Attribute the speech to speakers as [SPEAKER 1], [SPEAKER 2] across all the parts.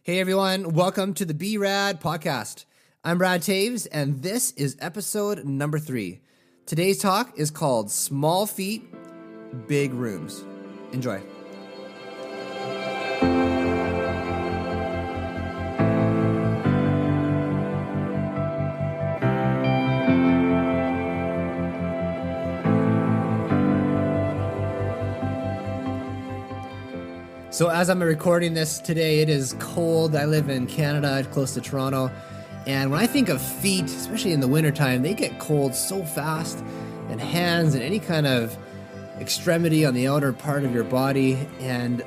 [SPEAKER 1] Hey everyone, welcome to the Be Rad podcast. I'm Brad Taves, and this is episode number 3. Today's talk is called Small Feet, Big Rooms. Enjoy. So as I'm recording this today, it is cold. I live in Canada, close to Toronto. And when I think of feet, especially in the wintertime, they get cold so fast. And hands and any kind of extremity on the outer part of your body. And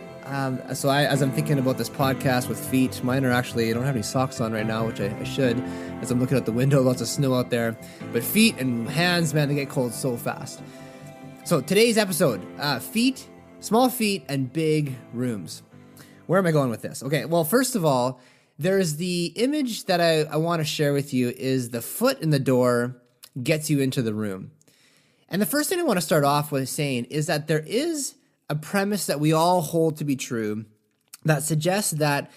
[SPEAKER 1] so as I'm thinking about this podcast with feet, mine are actually, I don't have any socks on right now, which I should, as I'm looking out the window, lots of snow out there. But feet and hands, man, they get cold so fast. So today's episode, feet, small feet, and big rooms. Where am I going with this? Okay, well, first of all, there's the image that I want to share with you is the foot in the door gets you into the room. And the first thing I want to start off with saying is that there is a premise that we all hold to be true that suggests that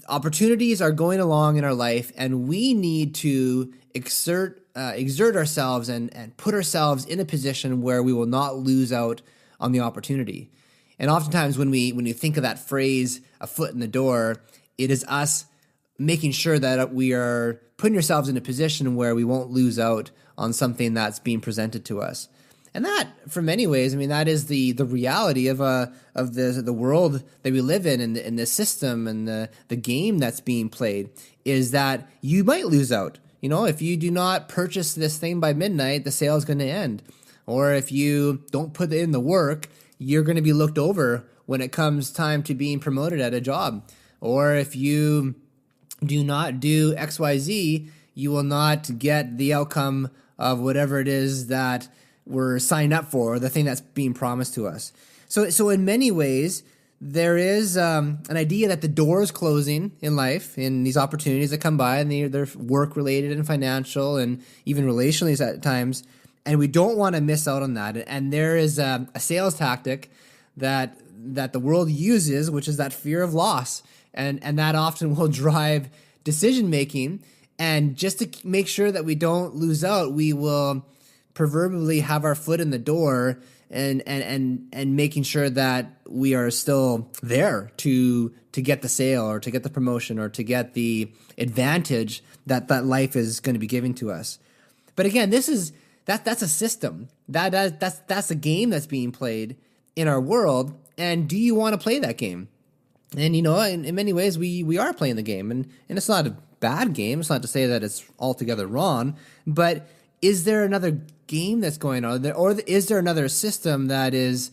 [SPEAKER 1] opportunities are going along in our life and we need to exert ourselves and put ourselves in a position where we will not lose out on the opportunity. And oftentimes when you think of that phrase, a foot in the door, it is us making sure that we are putting ourselves in a position where we won't lose out on something that's being presented to us. And that, for many ways, I mean, that is the reality of the world that we live in and the system and the game that's being played, is that you might lose out. You know, if you do not purchase this thing by midnight, the sale is going to end. Or if you don't put in the work, you're going to be looked over when it comes time to being promoted at a job. Or if you do not do XYZ, you will not get the outcome of whatever it is that we're signed up for, the thing that's being promised to us. So in many ways, there is an idea that the door is closing in life, in these opportunities that come by, and they're work-related and financial and even relationally at times. And we don't want to miss out on that. And there is a sales tactic that the world uses, which is that fear of loss. And that often will drive decision making. And just to make sure that we don't lose out, we will proverbially have our foot in the door and making sure that we are still there to get the sale or to get the promotion or to get the advantage that life is going to be giving to us. But again, that's a system. That's a game that's being played in our world. And do you want to play that game? And, you know, in many ways, we are playing the game. And it's not a bad game. It's not to say that it's altogether wrong. But is there another game that's going on? Or is there another system that is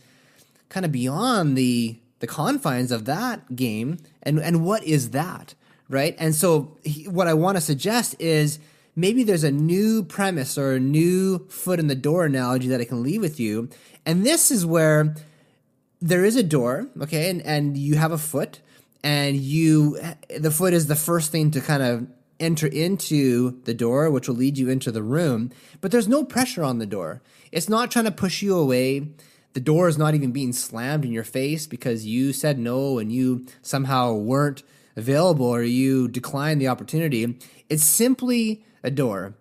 [SPEAKER 1] kind of beyond the confines of that game? And what is that, right? And so what I want to suggest is maybe there's a new premise or a new foot in the door analogy that I can leave with you. And this is where there is a door, okay, and you have a foot, and the foot is the first thing to kind of enter into the door, which will lead you into the room. But there's no pressure on the door. It's not trying to push you away. The door is not even being slammed in your face because you said no and you somehow weren't available or you declined the opportunity. It's simply a door.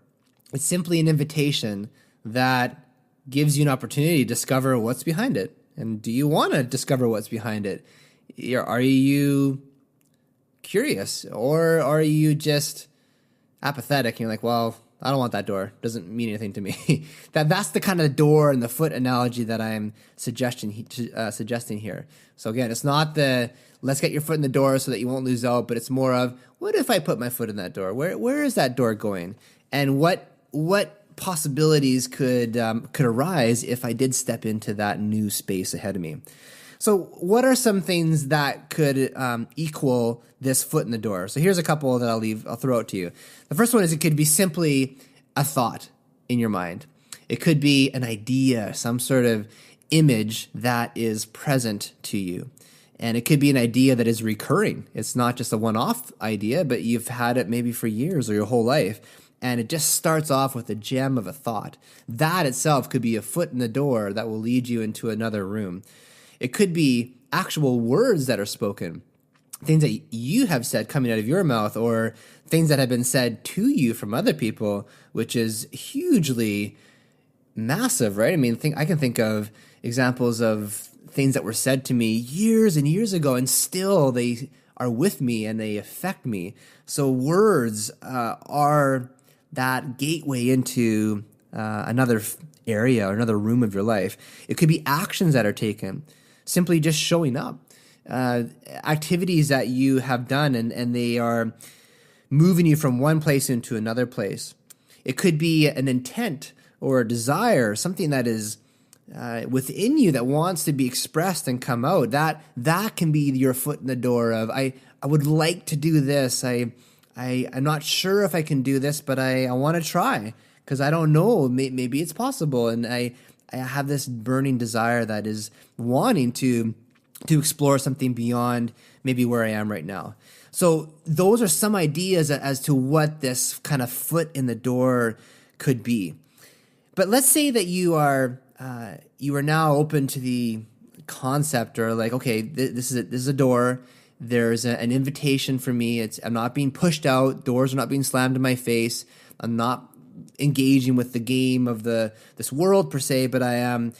[SPEAKER 1] It's simply an invitation that gives you an opportunity to discover what's behind it. And do you want to discover what's behind it? Are you curious, or are you just apathetic? And you're like, well, I don't want that door. It doesn't mean anything to me. That's the kind of door and the foot analogy that I'm suggesting here. So again, it's not let's get your foot in the door so that you won't lose out, but it's more of, what if I put my foot in that door? Where is that door going? And what possibilities could arise if I did step into that new space ahead of me? So what are some things that could equal this foot in the door? So here's a couple that I'll throw out to you. The first one is it could be simply a thought in your mind. It could be an idea, some sort of image that is present to you. And it could be an idea that is recurring. It's not just a one-off idea, but you've had it maybe for years or your whole life. And it just starts off with a gem of a thought. That itself could be a foot in the door that will lead you into another room. It could be actual words that are spoken. things that you have said coming out of your mouth, or things that have been said to you from other people, which is hugely massive, right? I mean, I can think of examples of things that were said to me years and years ago, and still they are with me and they affect me. So words are that gateway into another area or another room of your life. It could be actions that are taken, simply just showing up, activities that you have done, and they are moving you from one place into another place. It could be an intent or a desire, something that is within you that wants to be expressed and come out. That can be your foot in the door of, I would like to do this. I'm not sure if I can do this, but I want to try because I don't know. Maybe it's possible, and I have this burning desire that is wanting to explore something beyond maybe where I am right now. So those are some ideas as to what this kind of foot in the door could be. But let's say that you are now open to the concept, or like, okay, this is a door. There's an invitation for me. I'm not being pushed out. Doors are not being slammed in my face. I'm not engaging with the game of this world per se, but I'm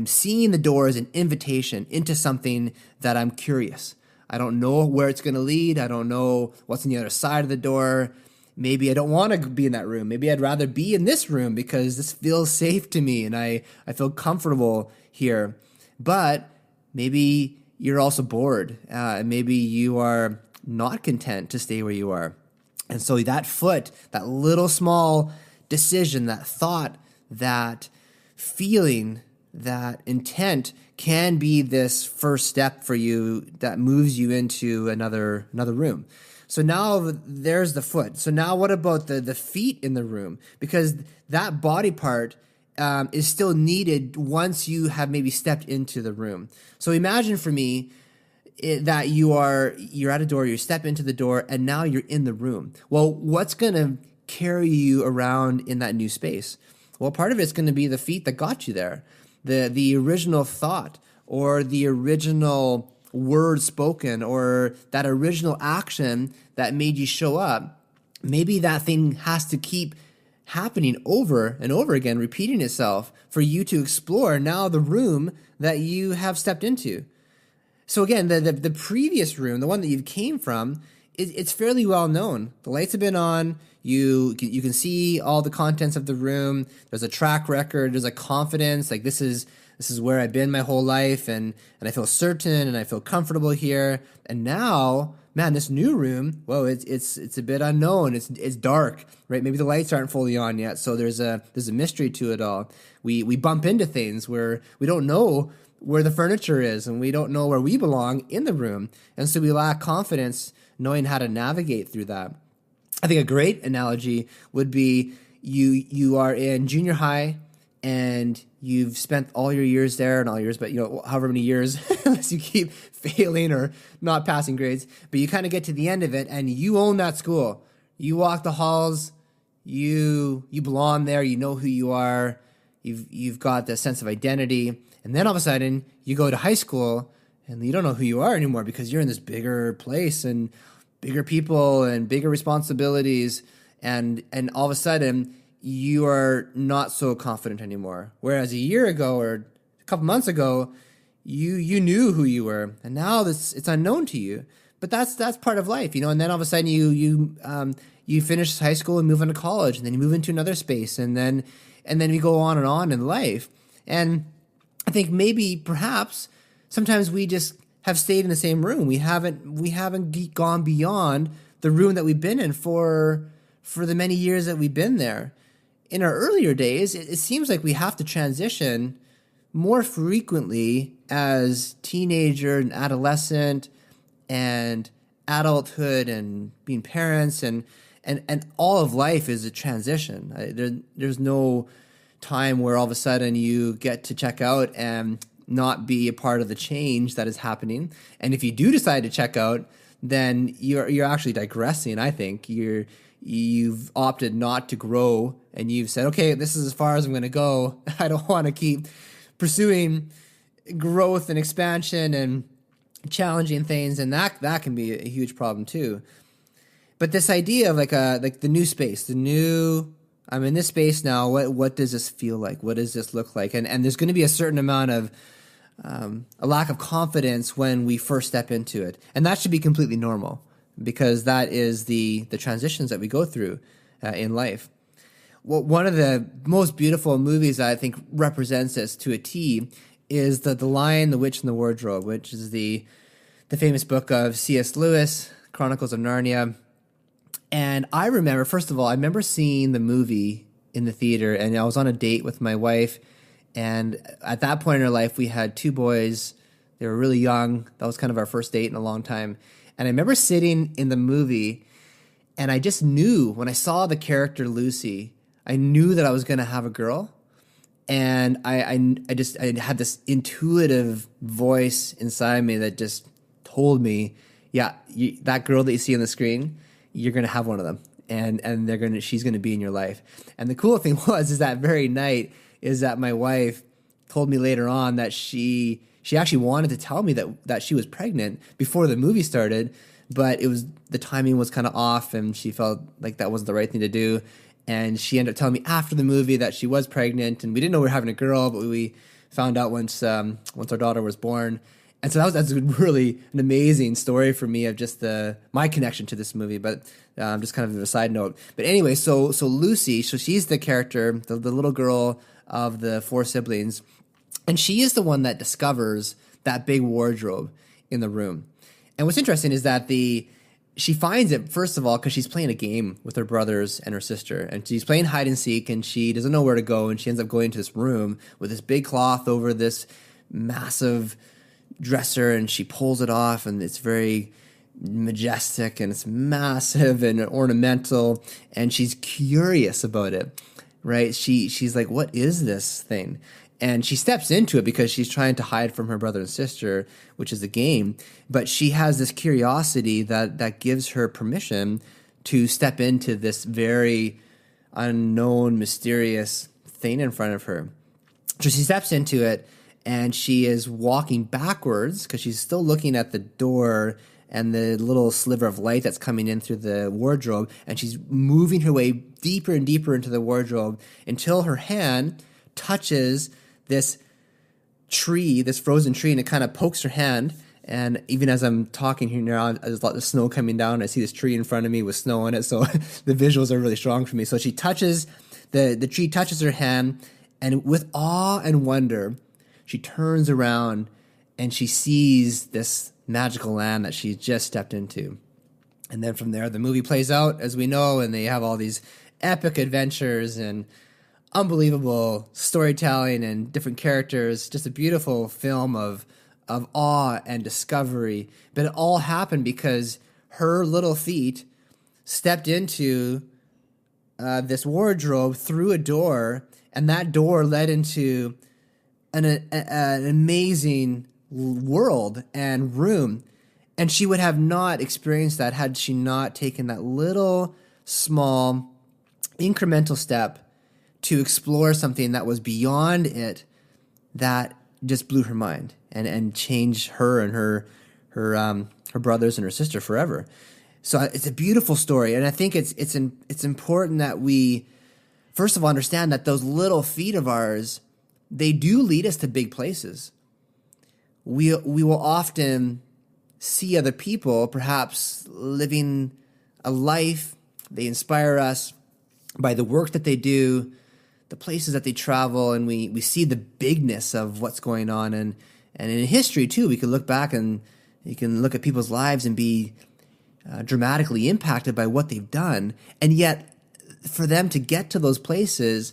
[SPEAKER 1] seeing the door as an invitation into something that I'm curious. I don't know where it's going to lead. I don't know what's on the other side of the door. Maybe I don't want to be in that room. Maybe I'd rather be in this room because this feels safe to me and I feel comfortable here. But maybe you're also bored. Maybe you are not content to stay where you are. And so that foot, that little small decision, that thought, that feeling, that intent can be this first step for you that moves you into another room. So now there's the foot. So now what about the feet in the room? Because that body part is still needed once you have maybe stepped into the room. So imagine for me that you're at a door, you step into the door, and now you're in the room. Well, what's going to carry you around in that new space? Well, part of it's going to be the feet that got you there. The original thought, or the original word spoken, or that original action that made you show up. Maybe that thing has to keep happening over and over again, repeating itself for you to explore now the room that you have stepped into. So again, the previous room, the one that you came from, it's fairly well known. The lights have been on. You can see all the contents of the room. There's a track record. There's a confidence. Like this is where I've been my whole life, and I feel certain and I feel comfortable here. And now, man, this new room, whoa, it's a bit unknown. It's dark, right? Maybe the lights aren't fully on yet, so there's a mystery to it all. We bump into things where we don't know where the furniture is, and we don't know where we belong in the room, and so we lack confidence knowing how to navigate through that. I think a great analogy would be you are in junior high and you've spent all your years there, and all years, but however many years, unless you keep failing or not passing grades, but you kind of get to the end of it and you own that school. You walk the halls, you belong there, you know who you are, you've got the sense of identity, and then all of a sudden you go to high school and you don't know who you are anymore because you're in this bigger place and bigger people and bigger responsibilities, and all of a sudden you are not so confident anymore. Whereas a year ago or a couple months ago, you knew who you were, and now it's unknown to you. But that's part of life, And then all of a sudden you finish high school and move into college, and then you move into another space, and then we go on in life. And I think maybe perhaps sometimes we just have stayed in the same room. We haven't gone beyond the room that we've been in for the many years that we've been there. In our earlier days, it seems like we have to transition more frequently as teenager and adolescent and adulthood and being parents, and all of life is a transition. There's no time where all of a sudden you get to check out and not be a part of the change that is happening. And if you do decide to check out, then you're actually digressing. I think you've opted not to grow, and you've said, okay, this is as far as I'm going to go. I don't want to keep pursuing growth and expansion challenging things, and that can be a huge problem too. But this idea of like the new space, the new I'm in this space now. What does this feel like? What does this look like? And there's going to be a certain amount of a lack of confidence when we first step into it, and that should be completely normal because that is the transitions that we go through in life. Well, one of the most beautiful movies that I think represents this to a T is the Lion, the Witch, and the Wardrobe, which is the famous book of C.S. Lewis, Chronicles of Narnia. And I remember, first of all, I remember seeing the movie in the theater, and I was on a date with my wife. And at that point in our life, we had two boys. They were really young. That was kind of our first date in a long time. And I remember sitting in the movie, and I just knew when I saw the character Lucy, I knew that I was going to have a girl. And I had this intuitive voice inside me that just told me, yeah, that girl that you see on the screen, you're going to have one of them. And she's going to be in your life. And the cool thing is that very night is that my wife told me later on that she actually wanted to tell me that she was pregnant before the movie started, but the timing was kind of off and she felt like that wasn't the right thing to do. And she ended up telling me after the movie that she was pregnant, and we didn't know we were having a girl, but we found out once our daughter was born. And so that's really an amazing story for me of just my connection to this movie. But just kind of a side note. But anyway, so Lucy, so she's the character, the little girl of the four siblings, and she is the one that discovers that big wardrobe in the room. And what's interesting is that she finds it, first of all, because she's playing a game with her brothers and her sister. And she's playing hide and seek, and she doesn't know where to go. And she ends up going to this room with this big cloth over this massive dresser, and she pulls it off, and it's very majestic, and it's massive and ornamental. And she's curious about it, right? She's like, what is this thing? And she steps into it because she's trying to hide from her brother and sister, which is the game. But she has this curiosity that gives her permission to step into this very unknown, mysterious thing in front of her. So she steps into it, and she is walking backwards because she's still looking at the door and the little sliver of light that's coming in through the wardrobe. And she's moving her way deeper and deeper into the wardrobe until her hand touches this tree, this frozen tree, and it kind of pokes her hand. And even as I'm talking here now, there's a lot of snow coming down. I see this tree in front of me with snow on it, so the visuals are really strong for me. So she touches, the tree touches her hand, and with awe and wonder, she turns around and she sees this magical land that she's just stepped into. And then from there, the movie plays out, as we know, and they have all these epic adventures and unbelievable storytelling and different characters. Just a beautiful film of awe and discovery. But it all happened because her little feet stepped into this wardrobe through a door, and that door led into an amazing world and room. And she would have not experienced that had she not taken that little small incremental step to explore something that was beyond it, that just blew her mind and changed her and her brothers and her sister forever. So it's a beautiful story, and I think it's important that we first of all understand that those little feet of ours, they do lead us to big places. We will often see other people perhaps living a life. They inspire us by the work that they do, the places that they travel, and we see the bigness of what's going on. And in history, too, we can look back and you can look at people's lives and be dramatically impacted by what they've done. And yet, for them to get to those places,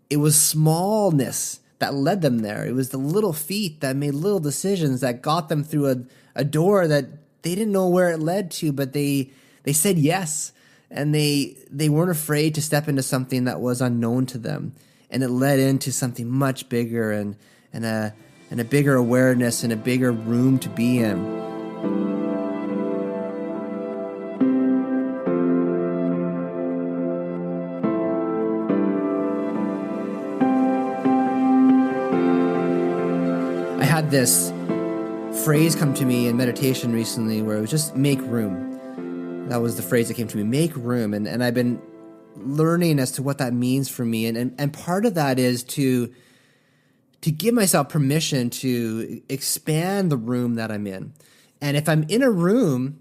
[SPEAKER 1] it was smallness that led them there. It was the little feet that made little decisions that got them through a door that they didn't know where it led to, but they said yes. And they weren't afraid to step into something that was unknown to them, and it led into something much bigger and a bigger awareness and a bigger room to be in. I had this phrase come to me in meditation recently where it was just make room. That was the phrase that came to me, make room. And I've been learning as to what that means for me. And part of that is to give myself permission to expand the room that I'm in. And if I'm in a room,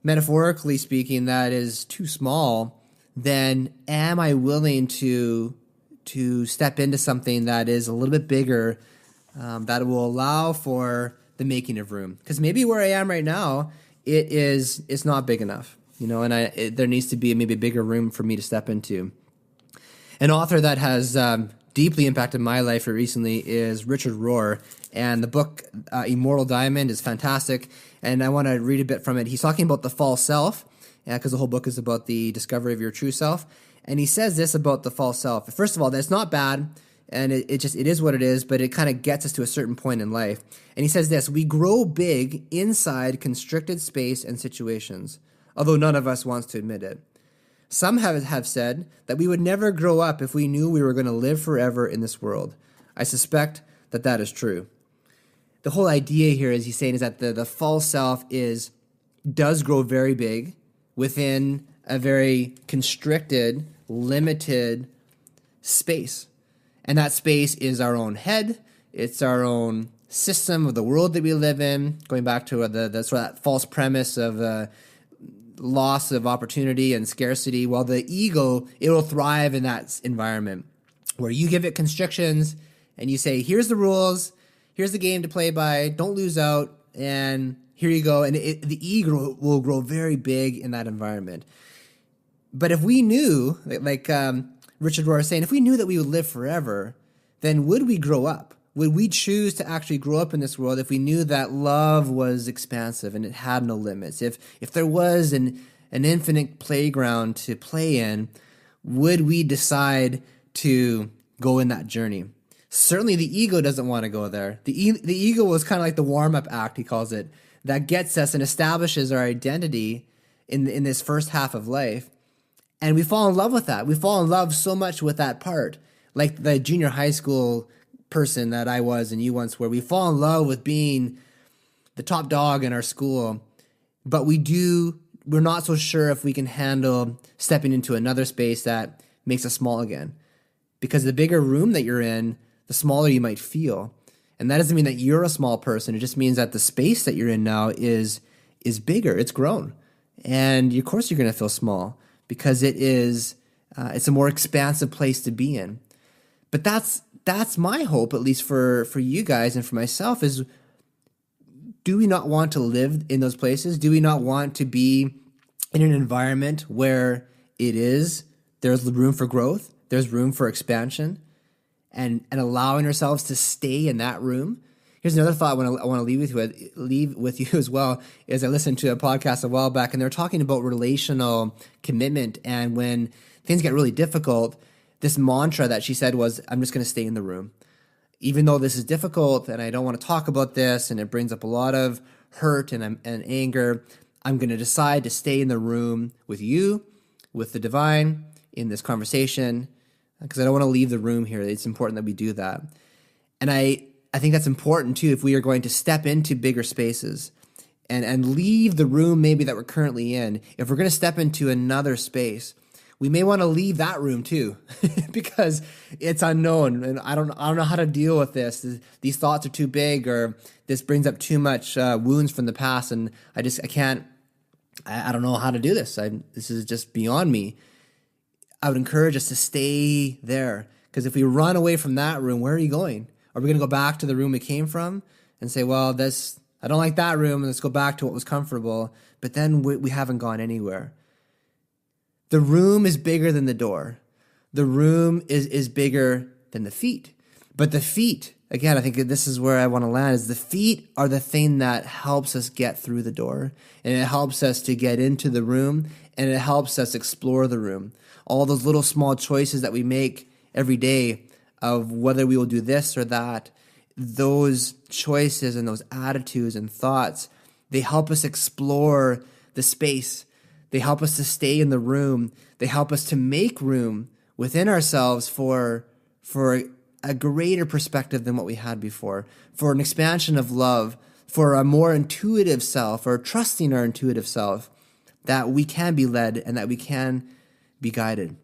[SPEAKER 1] metaphorically speaking, that is too small, then am I willing to step into something that is a little bit bigger, that will allow for the making of room? Because maybe where I am right now, it's not big enough, and there needs to be maybe a bigger room for me to step into. An author that has deeply impacted my life recently is Richard Rohr, and the book Immortal Diamond is fantastic, and I want to read a bit from it. He's talking about the false self, because the whole book is about the discovery of your true self, and he says this about the false self. First of all, that's not bad, and it is what it is, but it kind of gets us to a certain point in life. And he says this: we grow big inside constricted space and situations, although none of us wants to admit it. Some have said that we would never grow up if we knew we were going to live forever in this world. I suspect that is true. The whole idea here, as he's saying, is that the false self does grow very big within a very constricted, limited space. And that space is our own head. It's our own system of the world that we live in, going back to the sort of that false premise of loss of opportunity and scarcity. While the ego, it will thrive in that environment where you give it constrictions and you say, here's the rules, here's the game to play by, don't lose out, and here you go. And the ego will grow very big in that environment. But if we knew, like Richard Rohr is saying, if we knew that we would live forever, then would we grow up? Would we choose to actually grow up in this world if we knew that love was expansive and it had no limits? If there was an infinite playground to play in, would we decide to go in that journey? Certainly the ego doesn't want to go there. The ego was kind of like the warm-up act, he calls it, that gets us and establishes our identity in this first half of life. And we fall in love with that. We fall in love so much with that part, like the junior high school person that I was and you once were. We fall in love with being the top dog in our school, but we're not so sure if we can handle stepping into another space that makes us small again. Because the bigger room that you're in, the smaller you might feel. And that doesn't mean that you're a small person. It just means that the space that you're in now is bigger. It's grown. And of course you're going to feel small because it's a more expansive place to be in. But that's my hope, at least for you guys and for myself, is do we not want to live in those places? Do we not want to be in an environment where there's room for growth, there's room for expansion, and allowing ourselves to stay in that room? Here's another thought I want to leave with you as well, is I listened to a podcast a while back, and they're talking about relational commitment, and when things get really difficult, this mantra that she said was, I'm just going to stay in the room. Even though this is difficult and I don't want to talk about this and it brings up a lot of hurt and anger, I'm going to decide to stay in the room with you, with the divine, in this conversation, because I don't want to leave the room here. It's important that we do that. And I think that's important too if we are going to step into bigger spaces and leave the room maybe that we're currently in. If we're going to step into another space, we may want to leave that room too, because it's unknown, and I don't know how to deal with this. These thoughts are too big, or this brings up too much wounds from the past, and I don't know how to do this. This is just beyond me. I would encourage us to stay there, because if we run away from that room, where are you going? Are we going to go back to the room we came from and say, well, I don't like that room, and let's go back to what was comfortable? But then we haven't gone anywhere. The room is bigger than the door. The room is bigger than the feet. But the feet, again, I think this is where I want to land, is the feet are the thing that helps us get through the door. And it helps us to get into the room, and it helps us explore the room. All those little small choices that we make every day of whether we will do this or that, those choices and those attitudes and thoughts, they help us explore the space. They help us to stay in the room. They help us to make room within ourselves for a greater perspective than what we had before, for an expansion of love, for a more intuitive self, or trusting our intuitive self, that we can be led and that we can be guided.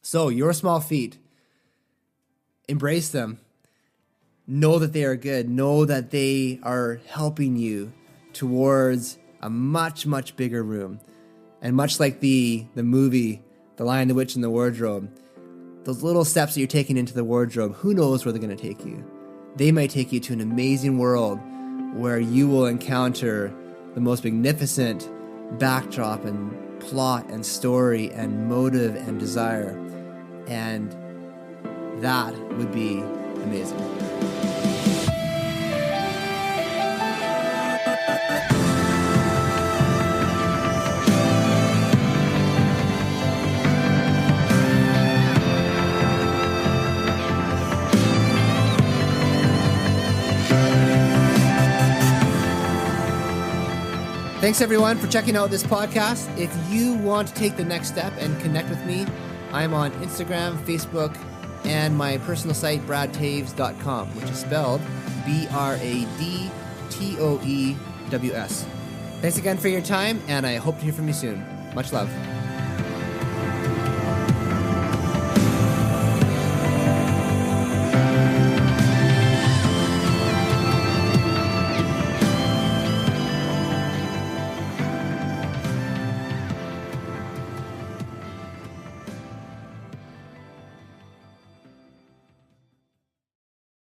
[SPEAKER 1] So your small feet, embrace them. Know that they are good. Know that they are helping you towards a much, much bigger room. And much like the movie, The Lion, the Witch, and the Wardrobe, those little steps that you're taking into the wardrobe, who knows where they're going to take you? They might take you to an amazing world where you will encounter the most magnificent backdrop and plot and story and motive and desire. And that would be amazing. Thanks everyone for checking out this podcast. If you want to take the next step and connect with me, I'm on Instagram, Facebook, and my personal site, bradtaves.com, which is spelled BRADTOEWS. Thanks again for your time, and I hope to hear from you soon. Much love.